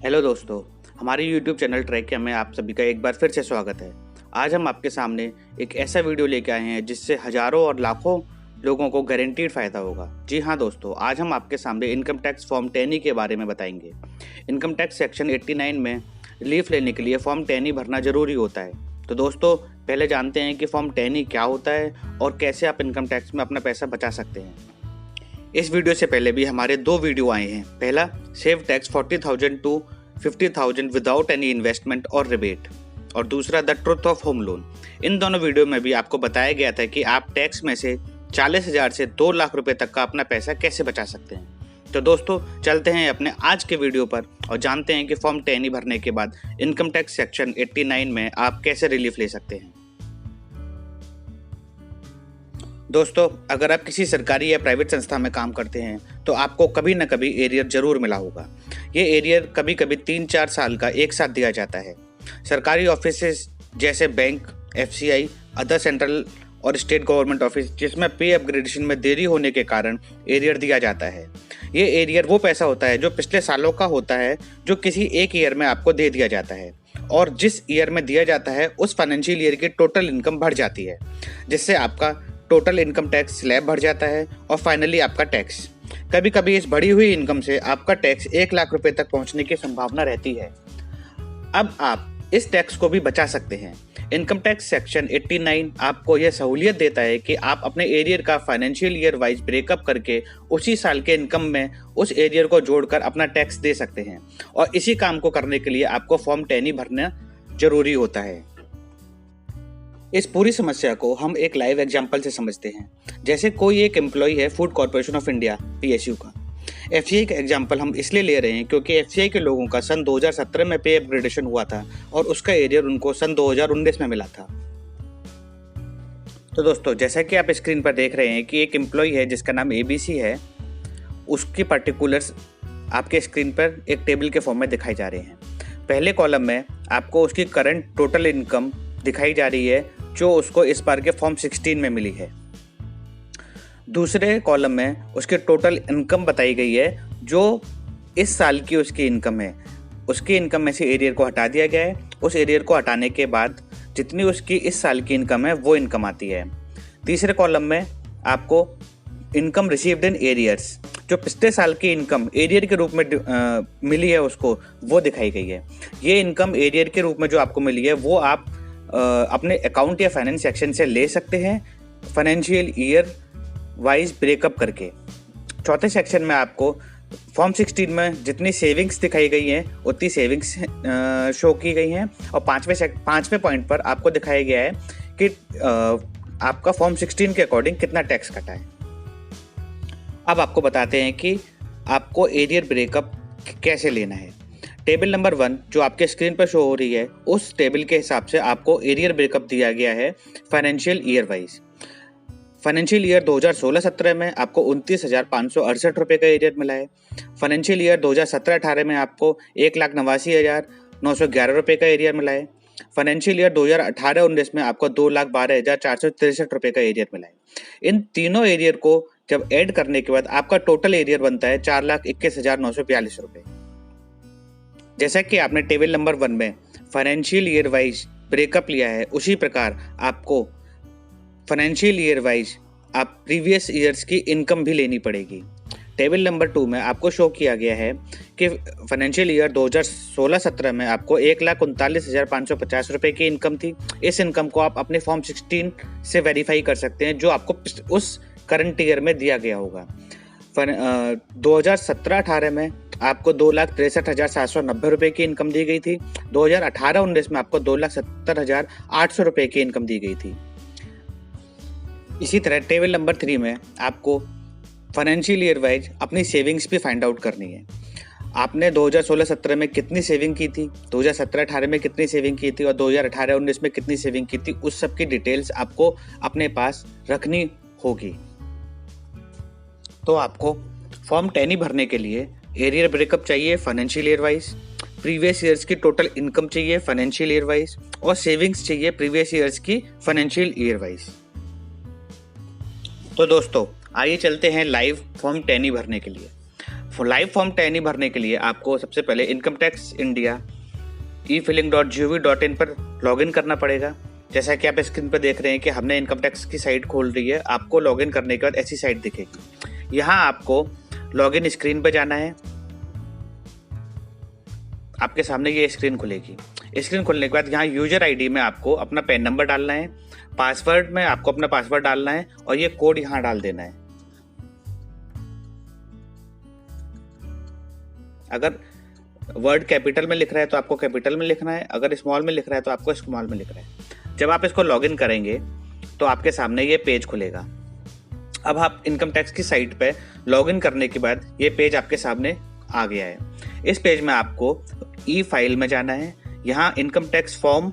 Hello दोस्तों, हमारे YouTube channel track में आप सभी का एक बार फिर से स्वागत है। आज हम आपके सामने एक ऐसा वीडियो लेके आए हैं जिससे हजारों और लाखों लोगों को गारंटीड फ़ायदा होगा। जी हाँ दोस्तों, आज हम आपके सामने इनकम टैक्स फॉर्म 10 के बारे में बताएंगे। इनकम टैक्स सेक्शन 89 में रिलीफ लेने के लिए फॉर्म 10 भरना ज़रूरी होता है। तो दोस्तों, पहले जानते हैं कि फॉर्म 10 क्या होता है और कैसे आप इनकम टैक्स में अपना पैसा बचा सकते हैं। इस वीडियो से पहले भी हमारे दो वीडियो आए हैं। पहला, save tax 40,000 to 50,000 without any investment और रिबेट, और दूसरा the truth of home loan. इन दोनों वीडियो में भी आपको बताया गया था कि आप टैक्स में से 40,000 से 2 लाख रुपए तक का अपना पैसा कैसे बचा सकते हैं। तो दोस्तों, चलते हैं अपने आज के वीडियो पर और जानते हैं कि फॉर्म 10 भरने के बाद इनकम टैक्स सेक्शन 89 में आप कैसे रिलीफ ले सकते हैं। दोस्तों, अगर आप किसी सरकारी या प्राइवेट संस्था में काम करते हैं तो आपको कभी न कभी एरियर जरूर मिला होगा। ये एरियर कभी कभी 3-4 साल का एक साथ दिया जाता है। सरकारी ऑफिसेज जैसे बैंक, FCI, अदर सेंट्रल और स्टेट गवर्नमेंट ऑफिस जिसमें पे अपग्रेडेशन में देरी होने के कारण एरियर दिया जाता है। ये एरियर वो पैसा होता है जो पिछले सालों का होता है, जो किसी एक ईयर में आपको दे दिया जाता है, और जिस ईयर में दिया जाता है उस फाइनेंशियल ईयर की टोटल इनकम बढ़ जाती है, जिससे आपका टोटल इनकम टैक्स स्लैब बढ़ जाता है और फाइनली आपका टैक्स। कभी कभी इस बढ़ी हुई इनकम से आपका टैक्स 1 लाख रुपए तक पहुंचने की संभावना रहती है। अब आप इस टैक्स को भी बचा सकते हैं। इनकम टैक्स सेक्शन 89 आपको यह सहूलियत देता है कि आप अपने एरियर का फाइनेंशियल ईयर वाइज ब्रेकअप करके उसी साल के इनकम में उस एरियर को जोड़कर अपना टैक्स दे सकते हैं, और इसी काम को करने के लिए आपको फॉर्म 10 भरना जरूरी होता है। इस पूरी समस्या को हम एक लाइव एग्जांपल से समझते हैं। जैसे कोई एक एम्प्लॉय है food corporation of India PSU का। FCI का एग्जांपल हम इसलिए ले रहे हैं क्योंकि FCI के लोगों का सन 2017 में पे अपग्रेडेशन हुआ था और उसका एरियर उनको सन 2019 में मिला था। तो दोस्तों, जैसा कि आप स्क्रीन पर देख रहे हैं कि एक एम्प्लॉय है जिसका नाम ABC है, उसकी पर्टिकुलर्स आपके स्क्रीन पर एक टेबल के फॉर्म में दिखाई जा रहे हैं। पहले कॉलम में आपको उसकी करंट टोटल इनकम दिखाई जा रही है जो उसको इस बार के फॉर्म 16 में मिली है। दूसरे कॉलम में उसकी टोटल इनकम बताई गई है जो इस साल की उसकी इनकम है। उसकी इनकम में से एरियर को हटा दिया गया है। उस एरियर को हटाने के बाद जितनी उसकी इस साल की इनकम है वो इनकम आती है। तीसरे कॉलम में आपको इनकम रिसीव्ड इन एरियर्स, जो पिछले साल की इनकम एरियर के रूप में मिली है उसको, वो दिखाई गई है। ये इनकम एरियर के रूप में जो आपको मिली है वो आप अपने अकाउंट या फाइनेंस सेक्शन से ले सकते हैं फाइनेंशियल ईयर वाइज ब्रेकअप करके। चौथे सेक्शन में आपको फॉर्म 16 में जितनी सेविंग्स दिखाई गई हैं उतनी सेविंग्स शो की गई हैं, और पांचवें पॉइंट पर आपको दिखाया गया है कि आपका फॉर्म 16 के अकॉर्डिंग कितना टैक्स कटा है। अब आपको बताते हैं कि आपको एरियर ब्रेकअप कैसे लेना है। टेबल नंबर 1 जो आपके स्क्रीन पर शो हो रही है, उस टेबल के हिसाब से आपको एरियर ब्रेकअप दिया गया है financial year wise. Financial year 2016-17 में आपको 29,568 रुपये का एरियर मिला है। फाइनेंशियल ईयर 2017-18 में आपको 1,89,911 रुपये का एरियर मिला है। फाइनेंशियल ईयर 2018-19 में आपको 2,12,463 रुपये का एरियर मिला है। इन तीनों एरियर को जब ऐड करने के बाद आपका टोटल एरियर बनता है 4,21,942 रुपये। जैसा कि आपने टेबल नंबर 1 में फाइनेंशियल ईयर वाइज ब्रेकअप लिया है, उसी प्रकार आपको फाइनेंशियल ईयर वाइज आप प्रीवियस ईयर्स की इनकम भी लेनी पड़ेगी। टेबल नंबर 2 में आपको शो किया गया है कि फाइनेंशियल ईयर 2016-17 में आपको 1,39,550 रुपये की इनकम थी। इस इनकम को आप अपने फॉर्म 16 से वेरीफाई कर सकते हैं जो आपको उस करंट ईयर में दिया गया होगा। 2017-18 में आपको 2,63,790 रुपये की इनकम दी गई थी। 2018-19 में आपको 2,70,800 रुपये की इनकम दी गई थी। इसी तरह टेबल नंबर 3 में आपको फाइनेंशियल ईयर वाइज अपनी सेविंग्स भी फाइंड आउट करनी है। आपने 2016-17 में कितनी सेविंग की थी, 2017-18 में कितनी सेविंग की थी और 2018-19 में कितनी सेविंग की थी, उस सब की डिटेल्स आपको अपने पास रखनी होगी। तो आपको फॉर्म 10 भरने के लिए एरियर ब्रेकअप चाहिए financial year wise, previous years की टोटल इनकम चाहिए फाइनेंशियल ईयर वाइज, और सेविंग्स चाहिए प्रीवियस ईयर्स की फाइनेंशियल ईयर वाइज। तो दोस्तों, आइए चलते हैं लाइव फॉर्म 10 भरने के लिए। लाइव फॉर्म 10E भरने के लिए आपको सबसे पहले इनकम टैक्स इंडिया efiling.gov.in पर लॉगिन करना पड़ेगा। जैसा कि आप स्क्रीन पर देख रहे हैं कि हमने इनकम टैक्स की साइट खोल रही है। आपको लॉगिन करने के बाद ऐसी साइट दिखेगी। यहाँ आपको लॉगिन स्क्रीन पर जाना है। आपके सामने ये स्क्रीन खुलेगी। स्क्रीन खुलने के बाद यहाँ यूजर आईडी में आपको अपना पैन नंबर डालना है, पासवर्ड में आपको अपना पासवर्ड डालना है और ये कोड यहाँ डाल देना है। अगर वर्ड कैपिटल में लिख रहा है तो आपको कैपिटल में लिखना है, अगर स्मॉल में लिख रहा है तो आपको स्मॉल में लिखना है। जब आप इसको लॉगिन करेंगे तो आपके सामने ये पेज खुलेगा। अब आप इनकम टैक्स की साइट पे लॉगिन करने के बाद ये पेज आपके सामने आ गया है। इस पेज में आपको ई फाइल में जाना है, यहाँ इनकम टैक्स फॉर्म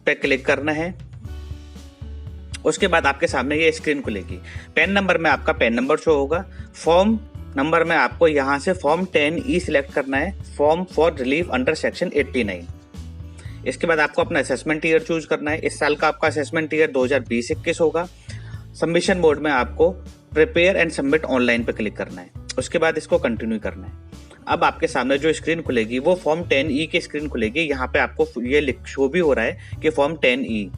पे क्लिक करना है। उसके बाद आपके सामने ये स्क्रीन खुलेगी। पैन नंबर में आपका पैन नंबर शो होगा। फॉर्म नंबर में आपको यहाँ से फॉर्म 10E सिलेक्ट करना है, form for relief under section 89। इसके बाद आपको अपना असेसमेंट ईयर चूज करना है। इस साल का आपका असेसमेंट ईयर 2020-21 होगा। सबमिशन मोड में आपको प्रिपेयर एंड सबमिट ऑनलाइन पे क्लिक करना है। उसके बाद इसको कंटिन्यू करना है। अब आपके सामने जो स्क्रीन खुलेगी वो फॉर्म 10E की स्क्रीन खुलेगी। यहाँ पे आपको ये शो भी हो रहा है कि फॉर्म 10E,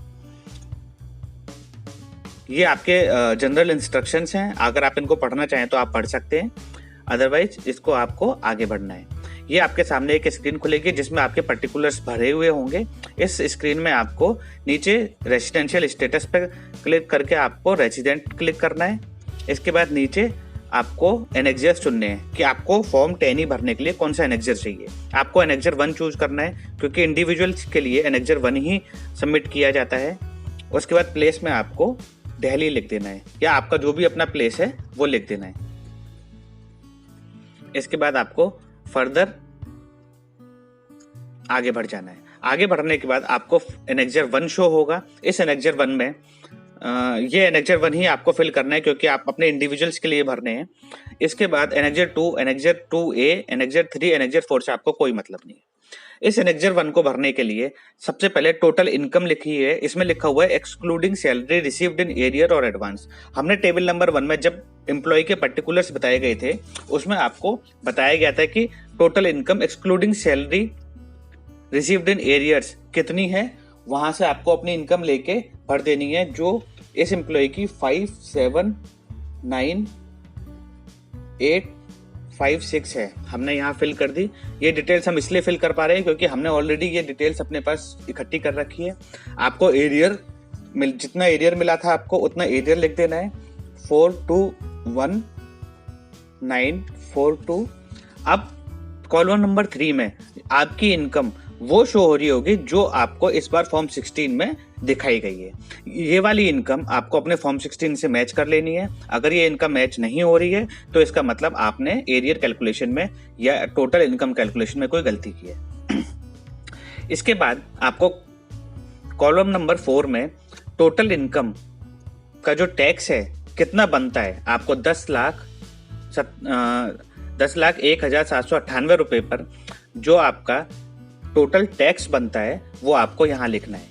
ये आपके जनरल इंस्ट्रक्शंस हैं। अगर आप इनको पढ़ना चाहें तो आप पढ़ सकते हैं, अदरवाइज इसको आपको आगे बढ़ना है। ये आपके सामने एक स्क्रीन खुलेगी जिसमें आपके पर्टिकुलर्स भरे हुए होंगे। इस स्क्रीन में आपको नीचे रेजिडेंशियल स्टेटस पे क्लिक करके आपको रेजिडेंट क्लिक करना है। इसके बाद नीचे आपको एनेक्जर चुनने हैं कि आपको फॉर्म 10E भरने के लिए कौन सा एनेक्जर चाहिए। आपको एनेक्जर 1 चूज करना है क्योंकि इंडिविजुअल्स के लिए एनेक्जर 1 ही सबमिट किया जाता है। उसके बाद प्लेस में आपको दिल्ली लिख देना है या आपका जो भी अपना प्लेस है वो लिख देना है। इसके बाद आपको फर्दर आगे बढ़ जाना है। आगे बढ़ने के बाद आपको एनेक्जर 1 शो होगा। इस एनेक्जर 1 में ये एनेक्जर 1 ही आपको फिल करना है क्योंकि आप अपने इंडिविजुअल्स के लिए भरने हैं। इसके बाद annexure 2, annexure 2A, annexure 3, annexure 4 से आपको कोई मतलब नहीं है। इस एनेक्जर 1 को भरने के लिए सबसे पहले टोटल इनकम लिखी है। इसमें लिखा हुआ है excluding salary received in arrear और एडवांस। हमने टेबल नंबर 1 में जब एम्प्लॉय के पर्टिकुलर्स बताए गए थे उसमें आपको बताया गया था कि total income excluding salary received in arrears कितनी है। वहां से आपको अपनी इनकम लेके भर देनी है जो इस एम्प्लॉय की 579856 है। हमने यहाँ फिल कर दी। ये डिटेल्स हम इसलिए फिल कर पा रहे हैं क्योंकि हमने ऑलरेडी ये डिटेल्स अपने पास इकट्ठी कर रखी है। आपको एरियर जितना एरियर मिला था आपको उतना एरियर लिख देना है, 421942। अब कॉलम नंबर 3 में आपकी इनकम वो शो हो रही होगी जो आपको इस बार फॉर्म 16 में दिखाई गई है। ये वाली इनकम आपको अपने फॉर्म 16 से मैच कर लेनी है। अगर ये इनकम मैच नहीं हो रही है तो इसका मतलब आपने एरियर कैलकुलेशन में या टोटल इनकम कैलकुलेशन में कोई गलती की है। इसके बाद आपको कॉलम नंबर 4 में टोटल इनकम का जो टैक्स है कितना बनता है, आपको 10,01,798 रुपए पर जो आपका टोटल टैक्स बनता है वो आपको यहाँ लिखना है।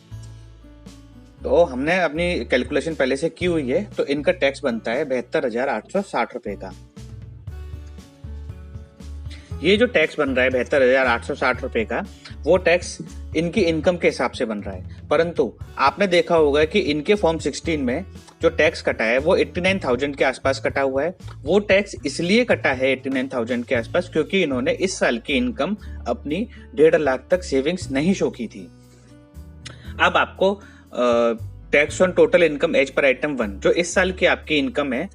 तो हमने अपनी कैलकुलेशन पहले से की हुई है तो इनका टैक्स बनता है 72,860 रुपए का। ये जो टैक्स बन रहा है 72,860 रुपए का, वो टैक्स इनकी इनकम के हिसाब से बन रहा है। परंतु आपने देखा होगा कि इनके फॉर्म 16 में जो टैक्स कटा है वो 89,000 के आसपास कटा हुआ है। वो टैक्स इसलिए कटा है 89,000 के आसपास क्योंकि इन्होंने इस साल की इनकम अपनी 1.5 लाख तक सेविंग्स नहीं शो की थी। अब आपको tax on total income as per item 1 जो इस साल की आपकी इनकम है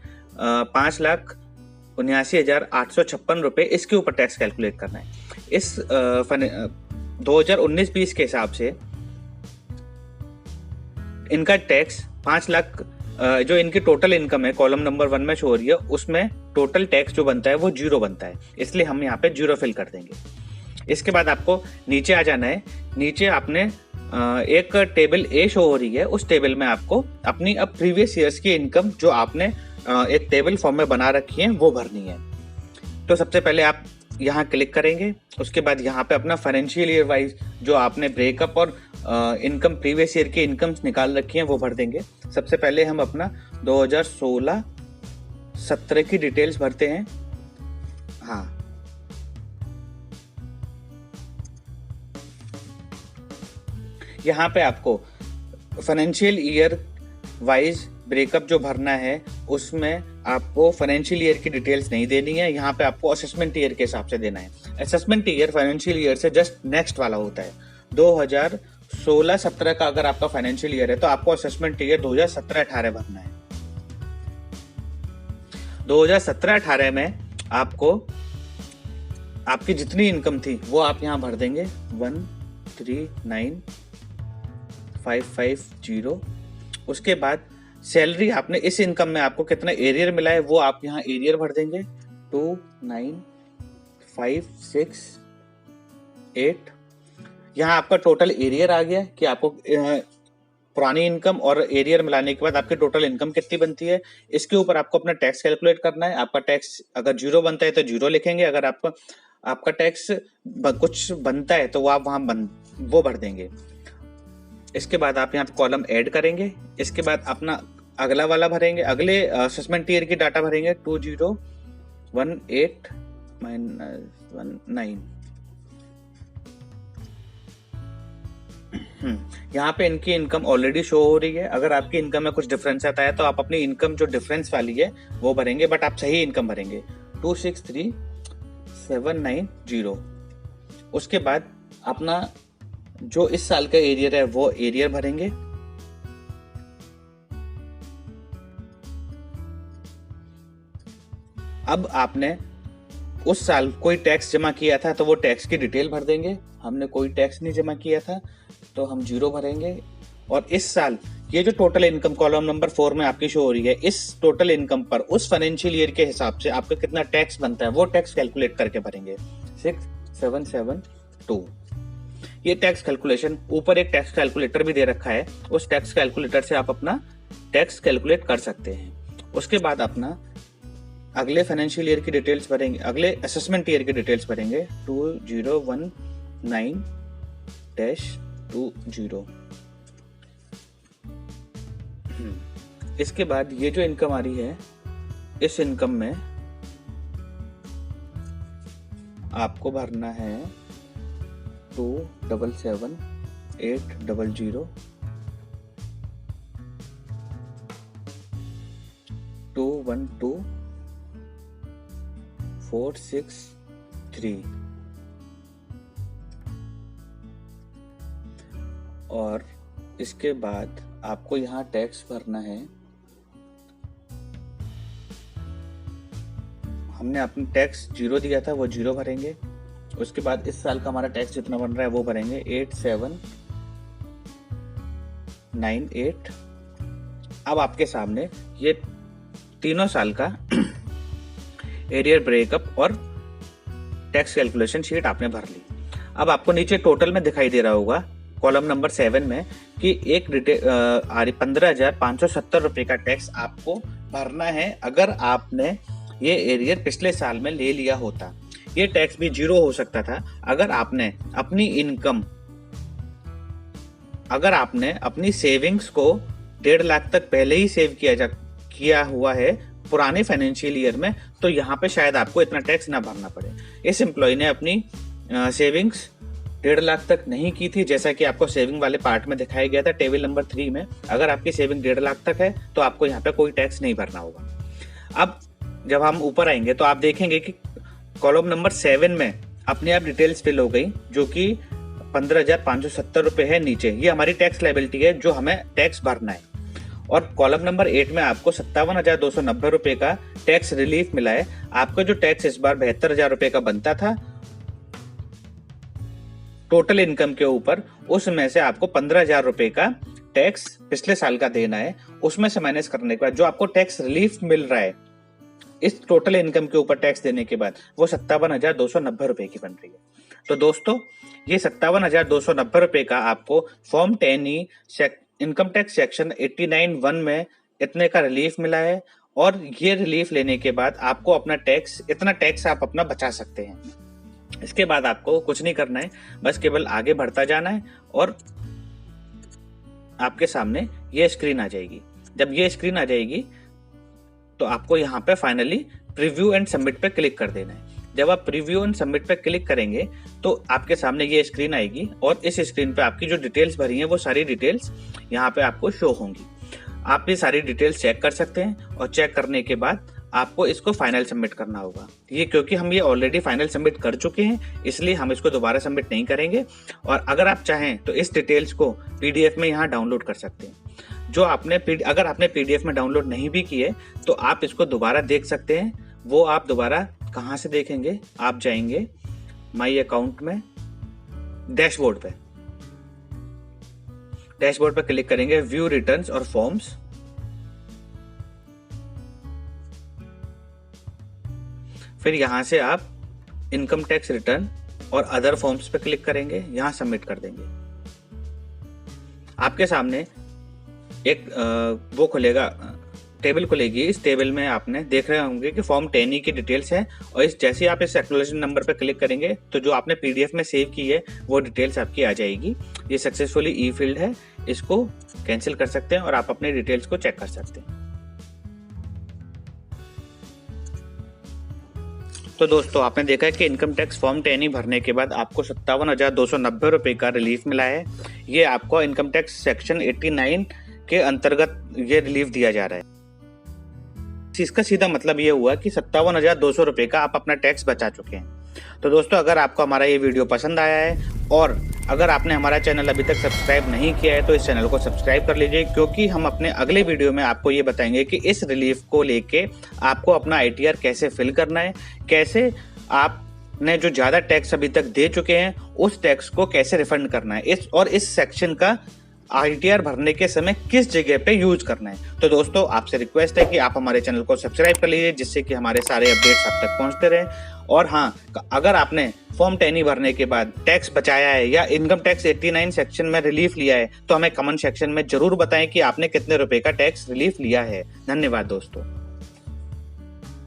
5,79,856 रुपए, इसके ऊपर टैक्स कैलकुलेट करना है। इस 2019-20 के हिसाब से इनका टैक्स 5 लाख जो इनकी टोटल इनकम है कॉलम नंबर 1 में शो हो रही है उसमें टोटल टैक्स जो बनता है वो 0 बनता है, इसलिए हम यहाँ पे 0 फिल कर देंगे। इसके बाद आपको नीचे आ जाना है। नीचे आपने एक टेबल ए शो हो रही है, उस टेबल में आपको अपनी अब प्रीवियस ईयर्स की इनकम जो आपने एक टेबल फॉर्म में बना रखी है वो भरनी है। तो सबसे पहले आप यहाँ क्लिक करेंगे। उसके बाद यहाँ पे अपना फाइनेंशियल ईयर वाइज जो आपने ब्रेकअप और इनकम प्रीवियस ईयर की इनकम्स निकाल रखी हैं वो भर देंगे। सबसे पहले हम अपना 2016-17 की डिटेल्स भरते हैं। हाँ, यहाँ पे आपको फाइनेंशियल ईयर वाइज ब्रेकअप जो भरना है उसमें आपको फाइनेंशियल ईयर की डिटेल्स नहीं देनी है। यहाँ पे आपको असेसमेंट ईयर के हिसाब से देना है। असेसमेंट ईयर फाइनेंशियल ईयर से जस्ट नेक्स्ट वाला होता है। 2016-17 का अगर आपका फाइनेंशियल ईयर है तो आपको असेसमेंट ईयर 2017-18 भरना है। 2017-18 में आपको आपकी जितनी इनकम थी वो आप यहाँ भर देंगे 139,550। उसके बाद सैलरी आपने इस इनकम में आपको कितना एरियर मिला है वो आप यहाँ एरियर भर देंगे 29568। यहाँ आपका टोटल एरियर आ गया कि आपको पुरानी इनकम और एरियर मिलाने के बाद आपकी टोटल इनकम कितनी बनती है। इसके ऊपर आपको अपना टैक्स कैलकुलेट करना है। आपका टैक्स अगर 0 बनता है तो 0 लिखेंगे, अगर आपका टैक्स कुछ बनता है तो वो आप वहां वो भर देंगे। इसके बाद आप यहाँ पे कॉलम ऐड करेंगे। इसके बाद अपना अगला वाला भरेंगे, अगले असेसमेंट ईयर की डाटा भरेंगे 2018-19। यहाँ पे इनकी इनकम ऑलरेडी शो हो रही है। अगर आपकी इनकम में कुछ डिफरेंस आता है तो आप अपनी इनकम जो डिफरेंस वाली है वो भरेंगे, बट आप सही इनकम भरेंगे 263,790। उसके बाद अपना जो इस साल का एरियर है वो एरियर भरेंगे। अब आपने उस साल कोई टैक्स जमा किया था तो वो टैक्स की डिटेल भर देंगे। हमने कोई टैक्स नहीं जमा किया था तो हम 0 भरेंगे। और इस साल ये जो टोटल इनकम कॉलम नंबर 4 में आपकी शो हो रही है, इस टोटल इनकम पर उस फाइनेंशियल ईयर के हिसाब से आपका कितना टैक्स बनता है वो टैक्स कैलकुलेट करके भरेंगे 6772। ये टैक्स कैलकुलेशन ऊपर एक टैक्स कैलकुलेटर भी दे रखा है, उस टैक्स कैलकुलेटर से आप अपना टैक्स कैलकुलेट कर सकते हैं। उसके बाद अपना अगले फाइनेंशियल ईयर की डिटेल्स भरेंगे, अगले असेसमेंट ईयर की डिटेल्स भरेंगे 2019-20। इसके बाद ये जो इनकम आ रही है, इस इनकम में आपको भरना है 277,800 212,463 और इसके बाद आपको यहाँ टैक्स भरना है। हमने अपना टैक्स 0 दिया था वो 0 भरेंगे। उसके बाद इस साल का हमारा टैक्स जितना बन रहा है वो भरेंगे 8798। अब आपके सामने ये तीनों साल का एरियर ब्रेकअप और टैक्स कैलकुलेशन शीट आपने भर ली। अब आपको नीचे टोटल में दिखाई दे रहा होगा कॉलम नंबर 7 में कि एक 15,570 रुपए का टैक्स आपको भरना है अगर आपने ये एरियर पिछले साल में ले लिया होता। ये टैक्स भी 0 हो सकता था अगर आपने अपनी इनकम, अगर आपने अपनी सेविंग्स को 1.5 लाख तक पहले ही सेव किया हुआ है पुराने फाइनेंशियल ईयर में, तो यहाँ पे शायद आपको इतना टैक्स ना भरना पड़े। इस एम्प्लॉय ने अपनी सेविंग्स 1.5 लाख तक नहीं की थी, जैसा कि आपको सेविंग वाले पार्ट में दिखाया गया था टेबल नंबर 3 में। अगर आपकी सेविंग 1.5 लाख तक है तो आपको यहाँ पे कोई टैक्स नहीं भरना होगा। अब जब हम ऊपर आएंगे तो आप देखेंगे कि कॉलम नंबर 7 में अपने आप डिटेल्स फिल हो गई, जो कि 15,570 रुपए है नीचे। ये हमारी टैक्स लायबिलिटी है जो हमें टैक्स भरना है। और कॉलम नंबर 8 में आपको 57,290 रुपए का टैक्स रिलीफ मिला है। आपका जो टैक्स इस बार 72,000 रुपए का बनता था टोटल इनकम के ऊपर, उसमें से आपको 15,000 रुपए का टैक्स पिछले साल का देना है। उसमें से माइनस करने के बाद जो आपको टैक्स रिलीफ मिल रहा है इस टोटल इनकम के ऊपर टैक्स देने के बाद, वो 57,290 रुपए की बन रही है। तो दोस्तों, ये 57,290 रुपए का आपको form 10E income tax section 89(1) में इतने का रिलीफ मिला है। और ये रिलीफ लेने के बाद आपको अपना टैक्स, इतना टैक्स आप अपना बचा सकते हैं। इसके बाद आपको कुछ नहीं करना है, बस केवल आगे बढ़ता जाना है और आपके सामने ये स्क्रीन आ जाएगी। जब ये स्क्रीन आ जाएगी तो आपको यहाँ पे फाइनली प्रीव्यू एंड सबमिट पे क्लिक कर देना है। जब आप प्रीव्यू एंड सबमिट पर क्लिक करेंगे तो आपके सामने ये स्क्रीन आएगी और इस स्क्रीन पे आपकी जो डिटेल्स भरी हैं वो सारी डिटेल्स यहाँ पे आपको शो होंगी। आप ये सारी डिटेल्स चेक कर सकते हैं और चेक करने के बाद आपको इसको फाइनल सबमिट करना होगा। ये क्योंकि हम ये ऑलरेडी फाइनल सबमिट कर चुके हैं इसलिए हम इसको दोबारा सबमिट नहीं करेंगे। और अगर आप चाहें तो इस डिटेल्स को पीडीएफ में यहाँ डाउनलोड कर सकते हैं। जो अगर आपने पीडीएफ में डाउनलोड नहीं भी किए तो आप इसको दोबारा देख सकते हैं। वो आप दोबारा कहाँ से देखेंगे, आप जाएंगे माई अकाउंट में, डैशबोर्ड पे क्लिक करेंगे, व्यू रिटर्न्स और फॉर्म्स। फिर यहां से आप इनकम टैक्स रिटर्न और अदर फॉर्म्स पे क्लिक करेंगे, यहां सबमिट कर देंगे। आपके सामने एक वो खुलेगा, टेबल खुलेगी। इस टेबल में आपने देख रहे होंगे कि फॉर्म 10E की डिटेल्स है और जैसे ही आप इस एक्नॉलेजमेंट नंबर पर क्लिक करेंगे तो जो आपने पीडीएफ में सेव की है वो डिटेल्स आपकी आ जाएगी। ये सक्सेसफुली ई फिल्ड है, इसको कैंसिल कर सकते हैं और आप अपने डिटेल्स को चेक कर सकते हैं। तो दोस्तों आपने देखा है कि इनकम टैक्स फॉर्म 10E भरने के बाद आपको 57,290 रुपये का रिलीफ मिला है। ये आपको इनकम टैक्स सेक्शन 89 के अंतर्गत ये रिलीफ दिया जा रहा है। इसका सीधा मतलब ये हुआ कि 57,200 रुपये का आप अपना टैक्स बचा चुके हैं। तो दोस्तों अगर आपको हमारा ये वीडियो पसंद आया है और अगर आपने हमारा चैनल अभी तक सब्सक्राइब नहीं किया है तो इस चैनल को सब्सक्राइब कर लीजिए, क्योंकि हम अपने अगले वीडियो में आपको ये बताएंगे कि इस रिलीफ को लेके आपको अपना ITR कैसे फिल करना है, कैसे आपने जो ज़्यादा टैक्स अभी तक दे चुके हैं उस टैक्स को कैसे रिफंड करना है, इस सेक्शन का ITR भरने के समय किस जगह पे यूज करना है। तो दोस्तों आपसे रिक्वेस्ट है कि आप हमारे चैनल को सब्सक्राइब कर लीजिए जिससे कि हमारे सारे अपडेट्स आप तक पहुंचते रहें। और हाँ, अगर आपने फॉर्म 10E भरने के बाद टैक्स बचाया है या इनकम टैक्स 89 सेक्शन में रिलीफ लिया है तो हमें कमेंट सेक्शन में जरूर बताएं कि आपने कितने रुपए का टैक्स रिलीफ लिया है। धन्यवाद दोस्तों।